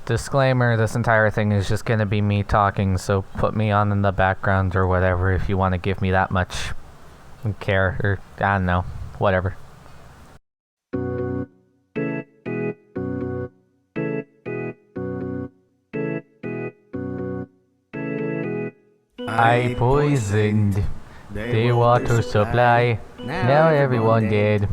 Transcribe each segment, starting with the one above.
Disclaimer, this entire thing is just gonna be me talking, so put me on in the background or whatever if you want to give me that much care, or I don't know, whatever. I poisoned the water supply, now everyone dead.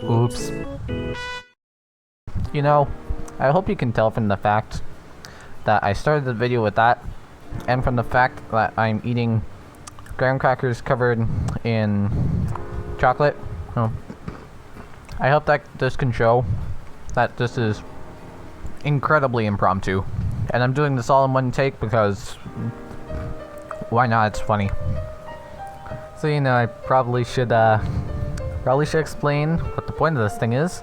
Oops. You know, I hope you can tell from the fact that I started the video with that, and from the fact that I'm eating graham crackers covered in chocolate. I hope that this can show that this is incredibly impromptu, and I'm doing this all in one take because why not? It's funny. So I probably should explain what the point of this thing is.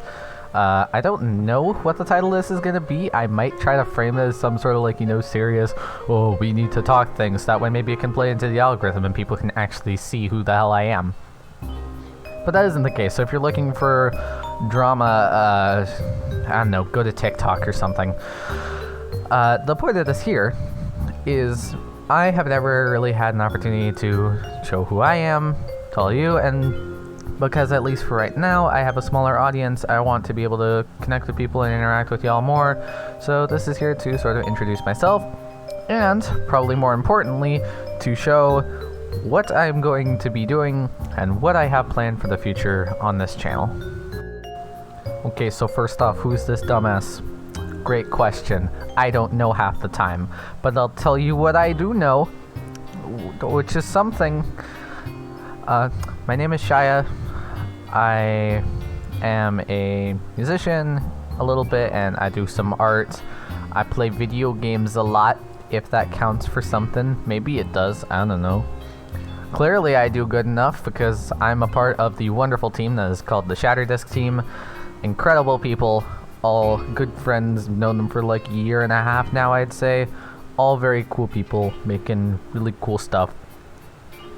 I don't know what the title of this is gonna be. I might try to frame it as some sort of serious, oh, we need to talk things. That way maybe it can play into the algorithm and people can actually see who the hell I am. But that isn't the case. So if you're looking for drama, I don't know, go to TikTok or something. The point of this here is I have never really had an opportunity to show who I am, tell you, and because at least for right now, I have a smaller audience, I want to be able to connect with people and interact with y'all more. So this is here to sort of introduce myself, and probably more importantly, to show what I'm going to be doing and what I have planned for the future on this channel. Okay, so first off, who's this dumbass? Great question. I don't know half the time, but I'll tell you what I do know, which is something. My name is Hiya. I am a musician a little bit, and I do some art. I play video games a lot, if that counts for something. Maybe it does, I don't know. Clearly I do good enough because I'm a part of the wonderful team that is called the Shatter Disc team. Incredible people, all good friends, known them for like a year and a half now, I'd say. All very cool people making really cool stuff.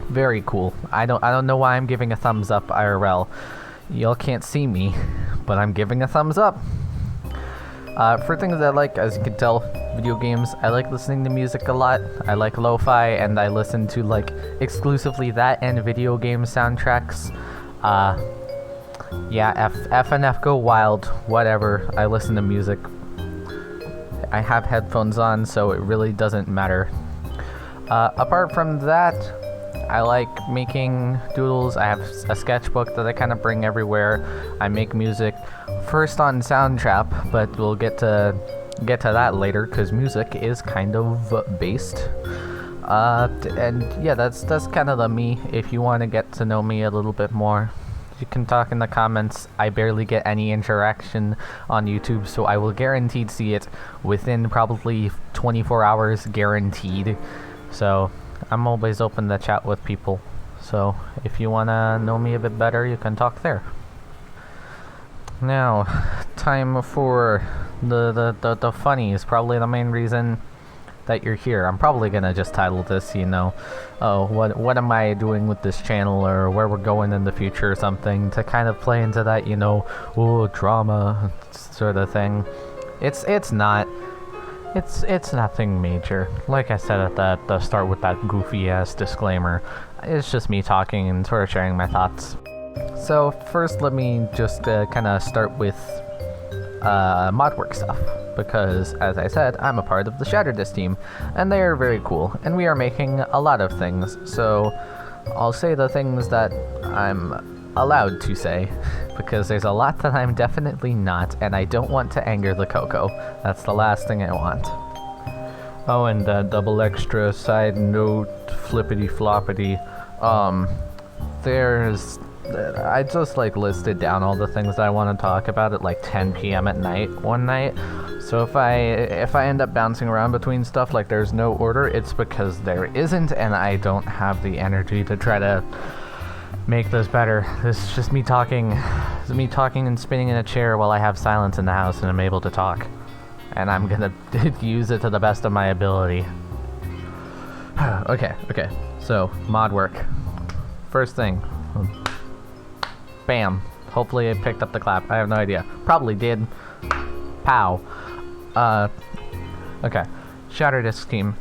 Very cool. I don't know why I'm giving a thumbs up IRL. Y'all can't see me, but I'm giving a thumbs up. For things I like, as you can tell, video games. I like listening to music a lot. I like lo-fi, and I listen to exclusively that and video game soundtracks. Yeah, F and F go wild. Whatever. I listen to music. I have headphones on, so it really doesn't matter. Apart from that, I like making doodles. I have a sketchbook that I kind of bring everywhere. I make music first on Soundtrap, but we'll get to that later because music is kind of based. And yeah, that's kind of the me. If you want to get to know me a little bit more, you can talk in the comments. I barely get any interaction on YouTube, so I will guaranteed see it within probably 24 hours, guaranteed. So I'm always open to chat with people, so if you want to know me a bit better, you can talk there. Now, time for the funnies. Probably the main reason that you're here. I'm probably gonna just title this, oh, what am I doing with this channel, or where we're going in the future, or something, to kind of play into that, oh, drama sort of thing. It's not. It's nothing major. Like I said at the start with that goofy-ass disclaimer, it's just me talking and sort of sharing my thoughts. So first, let me just kind of start with mod work stuff, because as I said, I'm a part of the Shatter Disc team, and they are very cool, and we are making a lot of things, so I'll say the things that I'm allowed to say, because there's a lot that I'm definitely not, and I don't want to anger the Coco. That's the last thing I want. Oh, and double extra side note, flippity floppity. I just listed down all the things that I want to talk about at 10 p.m. at night one night. So if I end up bouncing around between stuff there's no order, it's because there isn't, and I don't have the energy to try to make this better. This is just me talking. This is me talking and spinning in a chair while I have silence in the house and I'm able to talk. And I'm gonna use it to the best of my ability. Okay. So, mod work. First thing. Bam. Hopefully I picked up the clap. I have no idea. Probably did. Pow. Okay, Shatter Disc team.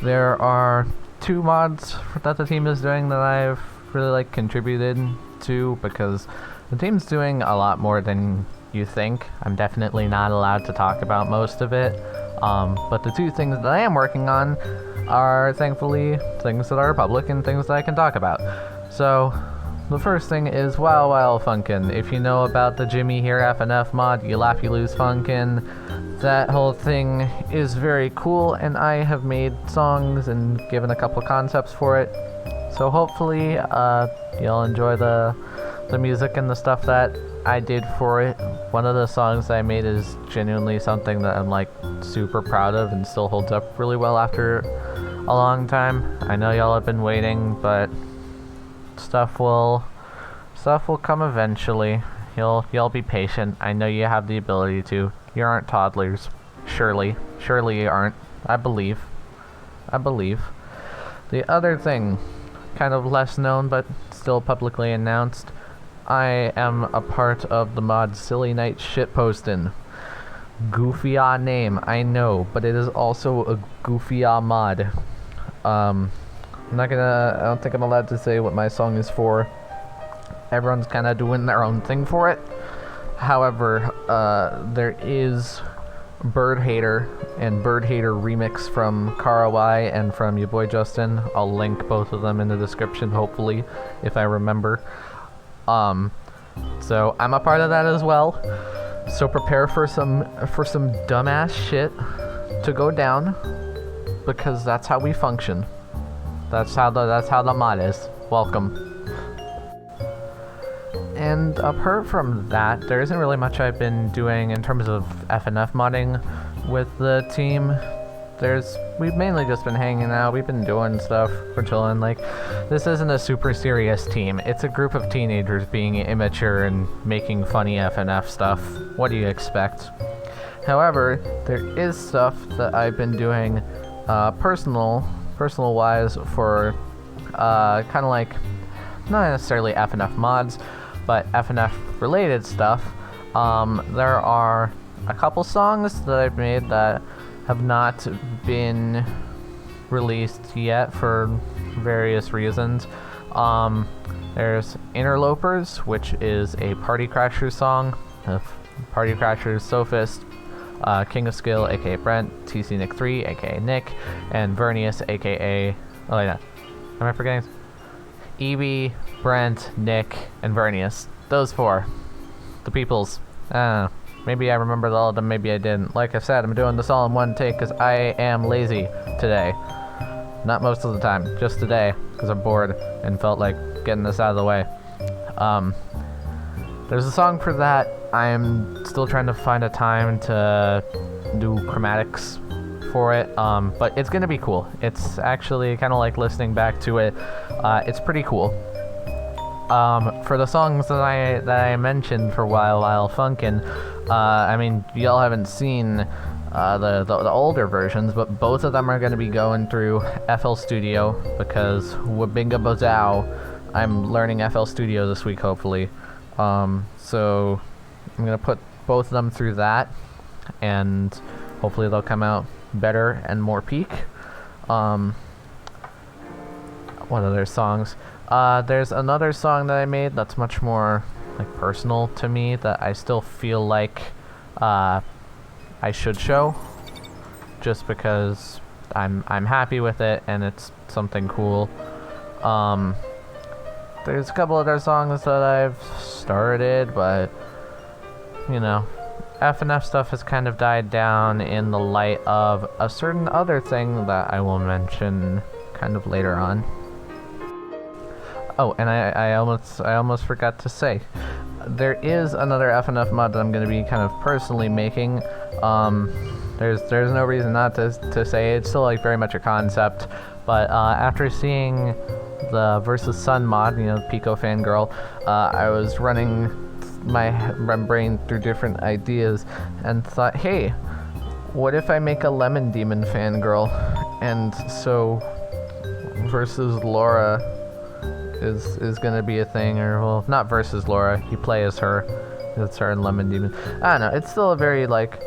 There are 2 mods that the team is doing that I've really like contributed to, because the team's doing a lot more than you think. I'm definitely not allowed to talk about most of it, but the 2 things that I am working on are thankfully things that are public and things that I can talk about. So the first thing is Wow Wow Funkin'. If you know about the Jimmy Here FNF mod, you laugh you lose Funkin', that whole thing is very cool, and I have made songs and given a couple concepts for it. So hopefully you'll enjoy the music and the stuff that I did for it. One of the songs I made is genuinely something that I'm like super proud of and still holds up really well after a long time. I know y'all have been waiting, but stuff will come eventually. You'll be patient. I know you have the ability to. You aren't toddlers. Surely you aren't. I believe. The other thing, kind of less known but still publicly announced, I am a part of the mod Silly Night Shitpostin'. Goofy-ah name, I know, but it is also a goofy-ah mod. I don't think I'm allowed to say what my song is for. Everyone's kind of doing their own thing for it. However, there is Bird Hater and Bird Hater remix from Kara Y and from your boy Justin. I'll link both of them in the description, hopefully, if I remember. So I'm a part of that as well. So prepare for some dumbass shit to go down, because that's how we function. That's how the mod is. Welcome. And apart from that, there isn't really much I've been doing in terms of FNF modding with the team. We've mainly just been hanging out, we've been doing stuff, we're chilling. Like, this isn't a super serious team. It's a group of teenagers being immature and making funny FNF stuff. What do you expect? However, there is stuff that I've been doing personal-wise for kind of like, not necessarily FNF mods, but FNF related stuff. There are a couple songs that I've made that have not been released yet for various reasons. There's Interlopers, which is a Party Crashers song. Party Crashers, Sophist, King of Skill, aka Brent, TC Nick 3, aka Nick, and Vernius, aka... Oh, yeah. Am I forgetting? Evie, Brent, Nick, and Vernius. Those 4. The peoples. Maybe I remembered all of them, maybe I didn't. Like I said, I'm doing this all in one take because I am lazy today. Not most of the time, just today, because I'm bored and felt like getting this out of the way. There's a song for that. I am still trying to find a time to do chromatics for it, but it's gonna be cool. It's actually kind of like listening back to it. It's pretty cool. For the songs that I mentioned for While Funkin', I mean, y'all haven't seen the older versions, but both of them are going to be going through FL Studio, because Wabinga Bozow, I'm learning FL Studio this week, hopefully. So I'm going to put both of them through that, and hopefully they'll come out better and more peak. What other songs? There's another song that I made that's much more like personal to me that I still feel like I should show, just because I'm happy with it and it's something cool. There's a couple other songs that I've started, but you know, FNF stuff has kind of died down in the light of a certain other thing that I will mention kind of later on. Oh, and I almost forgot to say, there is another FNF mod that I'm going to be kind of personally making. There's no reason not to say it. It's still like very much a concept, but after seeing the Versus Sun mod, you know, Pico Fangirl, I was running my brain through different ideas and thought, hey, what if I make a Lemon Demon Fangirl? And so Versus Laura is gonna be a thing, or well, not versus Laura, you play as her. It's her and Lemon Demon. I don't know, it's still a very like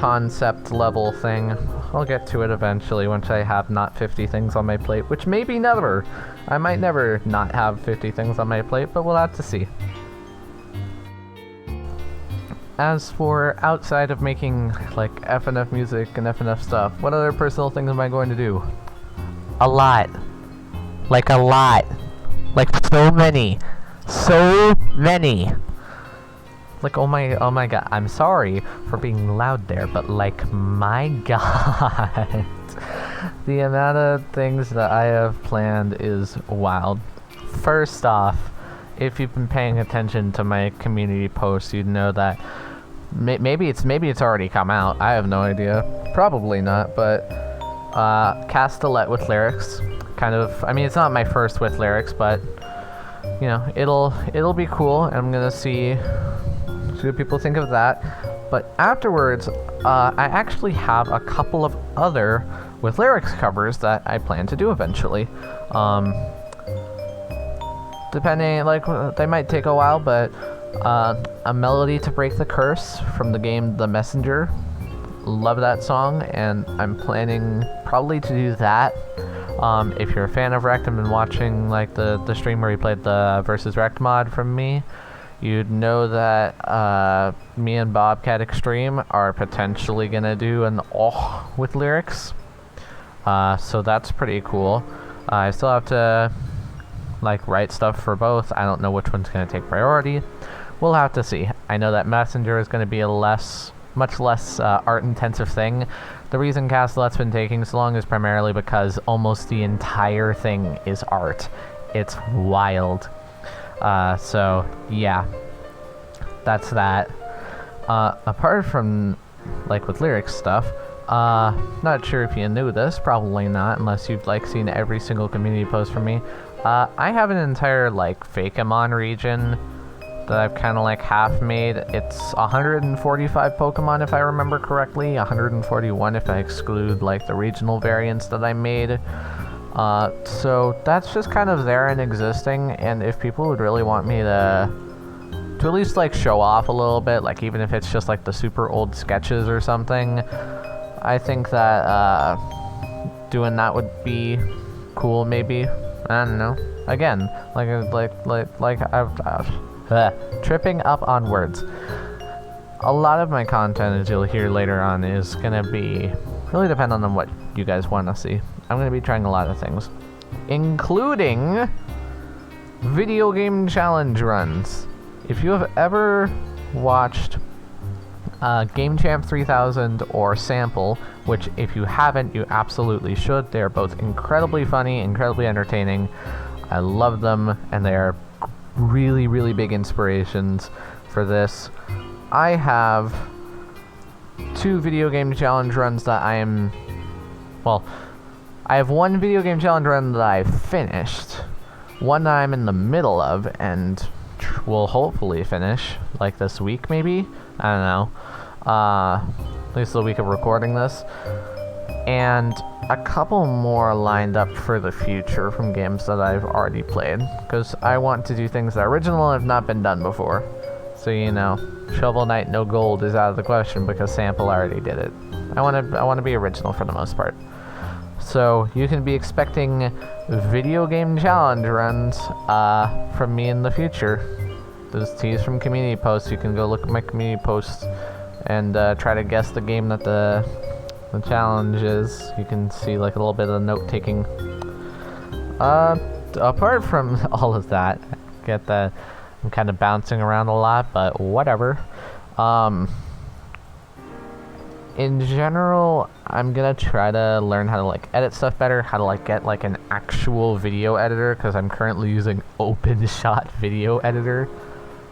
concept level thing. I'll get to it eventually once I have not 50 things on my plate, which maybe never. I might never not have 50 things on my plate, but we'll have to see. As for outside of making like FNF music and FNF stuff, what other personal things am I going to do? A lot. Like a lot. Like so many. So many. Like oh my god, I'm sorry for being loud there, but like my god. The amount of things that I have planned is wild. First off, if you've been paying attention to my community posts, you'd know that maybe it's already come out. I have no idea. Probably not, but Castelet with lyrics. Kind of, I mean, it's not my first with lyrics, but you know, it'll be cool. I'm gonna see what people think of that. But afterwards, I actually have a couple of other with lyrics covers that I plan to do eventually. Depending, like, they might take a while, but a melody to break the curse from the game The Messenger. Love that song, and I'm planning probably to do that. If you're a fan of Rect and been watching like the stream where he played the versus Rect mod from me, you'd know that me and Bobcat Extreme are potentially gonna do an oh with lyrics. So that's pretty cool. I still have to like write stuff for both. I don't know which one's gonna take priority. We'll have to see. I know that Messenger is gonna be a much less art-intensive thing. The reason Castelet's been taking so long is primarily because almost the entire thing is art. It's wild. So yeah, that's that. Apart from like with lyrics stuff, not sure if you knew this, probably not, unless you've like seen every single community post from me. I have an entire like Fakemon region that I've kind of like half made. It's 145 Pokemon if I remember correctly, 141 if I exclude like the regional variants that I made. So that's just kind of there and existing, and if people would really want me to at least like show off a little bit, like even if it's just like the super old sketches or something, I think that doing that would be cool maybe. I don't know. Again, tripping up on words. A lot of my content, as you'll hear later on, is gonna be really dependent on what you guys want to see. I'm gonna be trying a lot of things, including video game challenge runs. If you have ever watched Game Champ 3000 or Sample, which if you haven't, you absolutely should. They are both incredibly funny, incredibly entertaining. I love them, and they are really, really big inspirations for this. I have 2 video game challenge runs that I have one video game challenge run that I finished, one that I'm in the middle of and will hopefully finish like this week maybe. I don't know. At least the week of recording this. And a couple more lined up for the future from games that I've already played, because I want to do things that are original and have not been done before. So, you know, Shovel Knight No Gold is out of the question because Sample already did it. I want to be original for the most part. So you can be expecting video game challenge runs from me in the future. Those teas from community posts. You can go look at my community posts and try to guess the game that the challenge is. You can see like a little bit of note taking. Apart from all of that, get that I'm kind of bouncing around a lot, but whatever. In general, I'm gonna try to learn how to like edit stuff better, how to like get like an actual video editor, because I'm currently using OpenShot video editor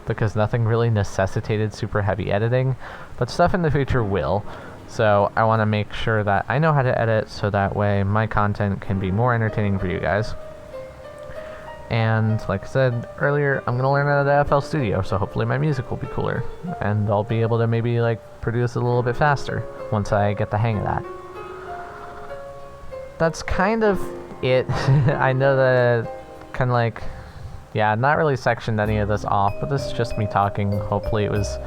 because nothing really necessitated super heavy editing, but stuff in the future will. So I want to make sure that I know how to edit so that way my content can be more entertaining for you guys. And like I said earlier, I'm going to learn how to FL Studio, so hopefully my music will be cooler. And I'll be able to maybe like produce a little bit faster once I get the hang of that. That's kind of it. I know that kind of like, yeah, not really sectioned any of this off, but this is just me talking. Hopefully it was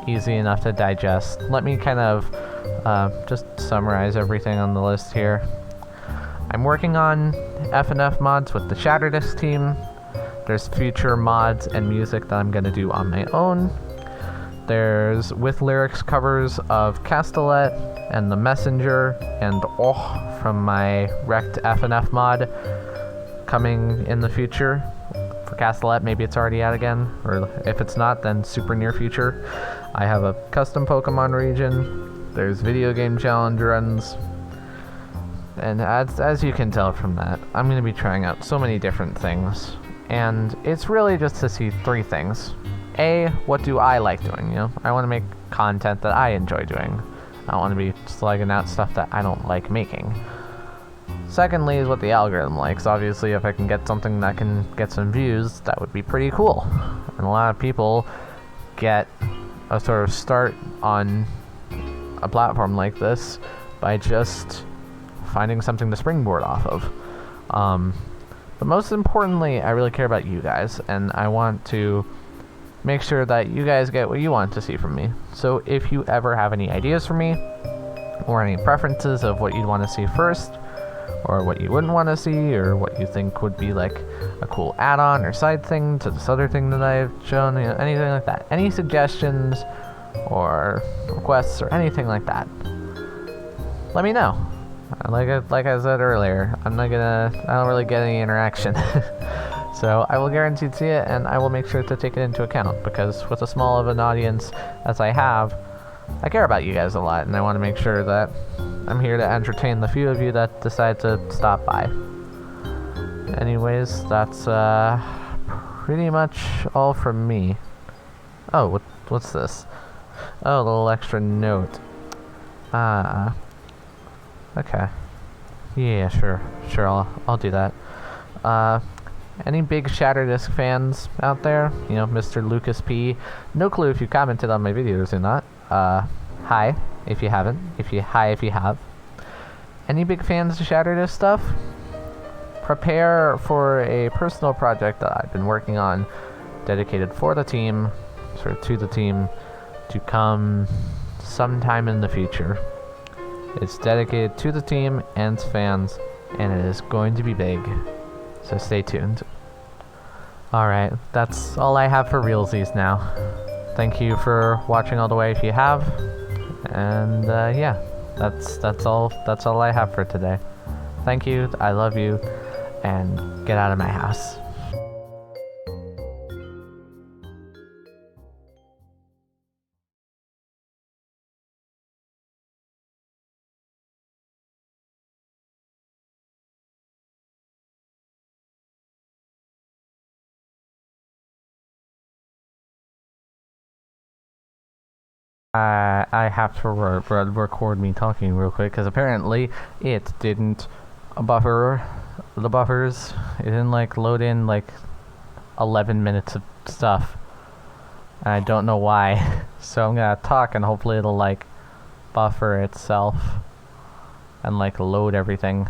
easy enough to digest. Let me kind of Just summarize everything on the list here. I'm working on F&F mods with the Shatterdisk team. There's future mods and music that I'm gonna do on my own. There's with lyrics covers of Castelet and The Messenger and uhhh from my wrecked F&F mod coming in the future. For Castelet, maybe it's already out again, or if it's not, then super near future. I have a custom Pokemon region. There's video game challenge runs. And as you can tell from that, I'm going to be trying out so many different things. And it's really just to see three things. A, what do I like doing? You know, I want to make content that I enjoy doing. I don't want to be slugging out stuff that I don't like making. Secondly is what the algorithm likes. Obviously, if I can get something that can get some views, that would be pretty cool. And a lot of people get a sort of start on a platform like this by just finding something to springboard off of. But most importantly, I really care about you guys, and I want to make sure that you guys get what you want to see from me. So if you ever have any ideas for me, or any preferences of what you'd want to see first, or what you wouldn't want to see, or what you think would be like a cool add-on or side thing to this other thing that I've shown, you know, anything like that. Any suggestions or requests or anything like that, let me know. Like I said earlier, I don't really get any interaction. So I will guarantee to see it, and I will make sure to take it into account, because with as small of an audience as I have, I care about you guys a lot, and I want to make sure that I'm here to entertain the few of you that decide to stop by. Anyways, that's pretty much all from me. Oh, what's this? Oh, a little extra note. Okay. Yeah, sure, I'll do that. Any big Shatterdisk fans out there? You know, Mr. Lucas P. No clue if you commented on my videos or not. Hi, if you haven't. If you have. Any big fans of Shatterdisk stuff? Prepare for a personal project that I've been working on, dedicated for the team, sort of to the team, to come sometime in the future. It's dedicated to the team and its fans, and it is going to be big. So stay tuned. Alright, that's all I have for realsies now. Thank you for watching all the way if you have. And yeah, that's all I have for today. Thank you, I love you, and get out of my house. I have to record me talking real quick, because apparently it didn't buffer the buffers. It didn't like load in like 11 minutes of stuff, and I don't know why. So I'm gonna talk and hopefully it'll like buffer itself and like load everything.